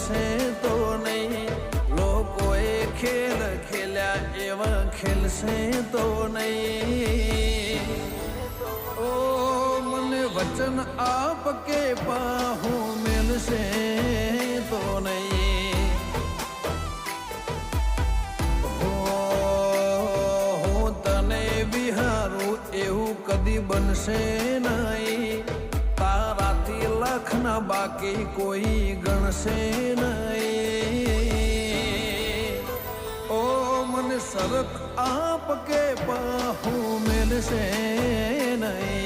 મેલશે તો નહીં, લોકોએ ખેલ ખેલ્યા એવા ખેલશે તો નહીં. ઓ મને વચન આપ કે પાહું મેલશે તો નહીં. હું તને વિહારું એવું કદી બનશે નહીં, તારાથી લાખના બાકી કોઈ ગણશે નહીં. ઓ મને સરક આપ કે પાહું મેલશે નહીં.